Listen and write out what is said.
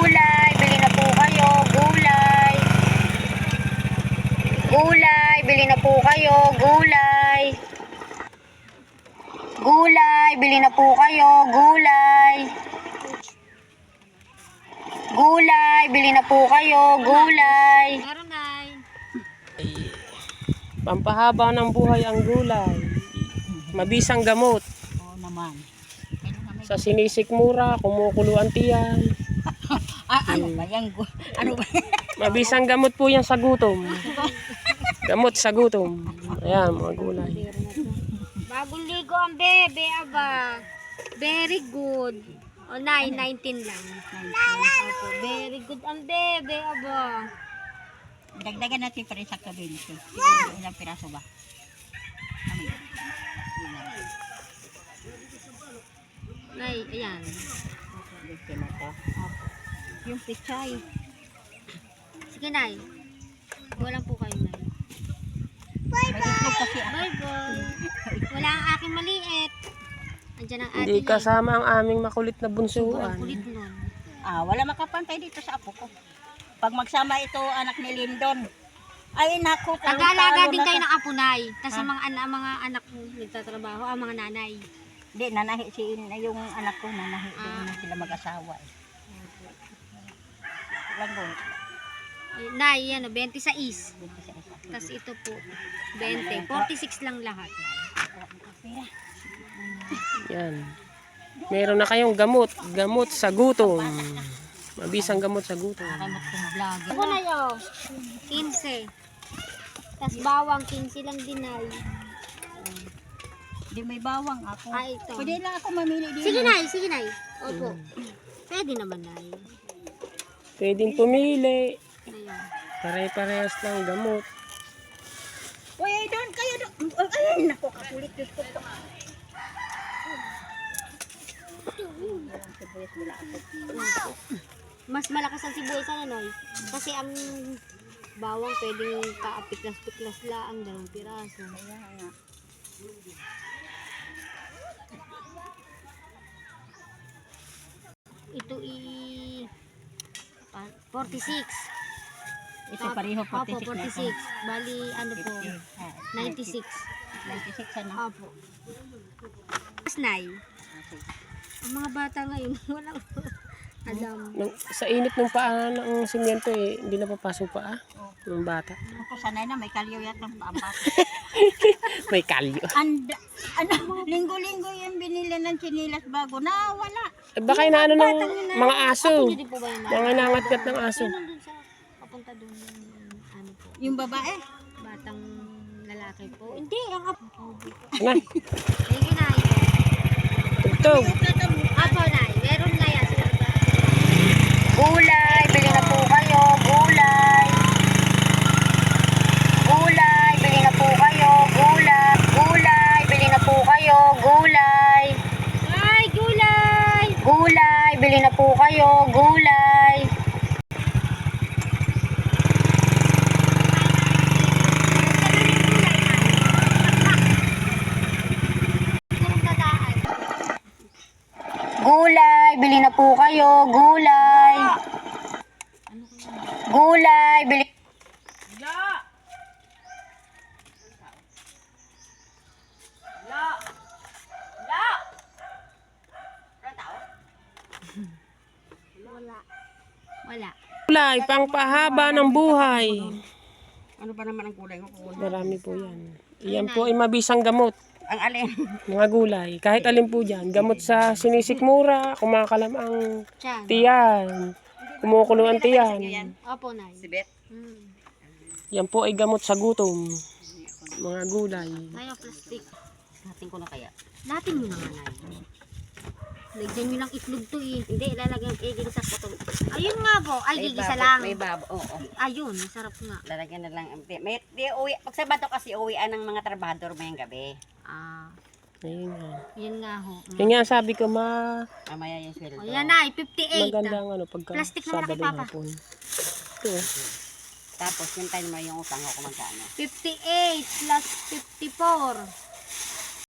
Gulay, bili na po kayo. Gulay. Gulay, bili na po kayo. Gulay. Gulay, bili na po kayo. Gulay. Gulay, bili na po kayo. Gulay. Meron, Nay. Pampahaba ng buhay ang gulay. Mabisang gamot. Oo naman. Sa sinisikmura, kumukulo ang tiyan. Ano ba yan? Ano ba? Mabisang gamot po yan sa gutom. Gamot sa gutom. Ayan, mga gulay. Bagong ligo ang bebe, aba. Very good. O, 19 lang. Opo, very good ang bebe, aba. Dagdagan natin pa rin sa kabin. Ilang piraso ba? Nay, ayan. Yung pichay. Sige, Nay. Walang po kayo, Nay. May itlog kasi ako. Bye-bye. Wala ang aking maliit. Andiyan ang Hindi ating kasama ang aming makulit na bunsuan. kulit nun. Wala makapantay dito sa apo ko. Pag magsama ito anak ni Lindon. Ay naku, Taga-alaga din kayo ng apo, Nay. Kasi mga anak ko nagtatrabaho, ang mga nanay. Hindi, nanahi yung anak ko, nanahi doon sila mag-asawa. Langgong. Nay, yan o, 26. Tapos ito po, 20. 46 lang lahat. Yan. Meron na kayong gamot. Gamot sa gutom. Mabisang gamot sa gutom. Kamot kong vlog. Ako na yun. 15. Tapos bawang, 15 lang din, Nay. Hindi may bawang ako. Ito. Pwede lang ako mamili dito. Sige, Nay. Sige, Nay. Opo. Pwede naman, Nay. Pwedeng pumili. Ayan. Pare-parehas ng gamot. Uy, doon kayo doon. Ay, naku, kapulit. Diyos ko po. Mas malakas ang sibuyas sa Noy. Kasi ang bawang pwedeng kaapiklas-piklas lang, 2 piraso. Ito 46. Ito pareho, 46 Opo, na 46. Bali, ano po, 96. 96 ano? Opo. Mas Nay. Ang mga bata ngayon, walang alam. Sa init ng paa ng simyento hindi napapasok pa ng bata. Ako sanay na may kalyo yata ang paambat. May kalyo. Ano, linggo-linggo yung binili ng chinilas bago na wala. Baka inaano ng mga aso. Hindi po ba yun? Mga nangatkat ng aso. Yun nandun sa, papunta doon yung ano po, Yung babae, batang lalaki po. Hindi, ang apo. Na, Sige na, ito. tugtog. Apo na, meron na yan. Gulay, bili na po kayo. Gulay. Gulay, bili na po kayo. Gulay. Gulay, bili na po kayo. Gulay. Ay, gulay. Gulay, bili na po kayo. Gulay. Gulay, bili na po kayo. Gulay. Gulay, bili. Wala. Gulay, pangpahaba ng buhay. ano ba naman ang kulay mo? Marami po yan. Iyan po ay mabisang gamot. Ang alin? Mga gulay. Kahit alin po dyan. Gamot sa sinisikmura, kumakalam ang Tiyan. tiyan. Kumukulo ang tiyan. Opo, Nay. Sibet. Yan po ay gamot sa gutom. Mga gulay. Nay, ang plastic. Natin ko na kaya. Natin mo naman, Nay. Lagyan nyo ng itlog to eh. Hindi, ilalagyan igigisa ko to. Ayun nga po. Ay, gigisa lang. May babo, oo. Ayun, masarap nga. Lalagyan na lang. May, di uwi, pag Sabado kasi uwian ng mga trabador mayang gabi. Ah, Ayun nga. yun nga ho. Yan nga sabi ko Mamaya yung sweldo. O, yan na, 58. magandang pagka Plastic na malaki, Sabado Papa. hapon. Ito. Tapos yung time mo yung utang ko kung magkano. 58 plus 54.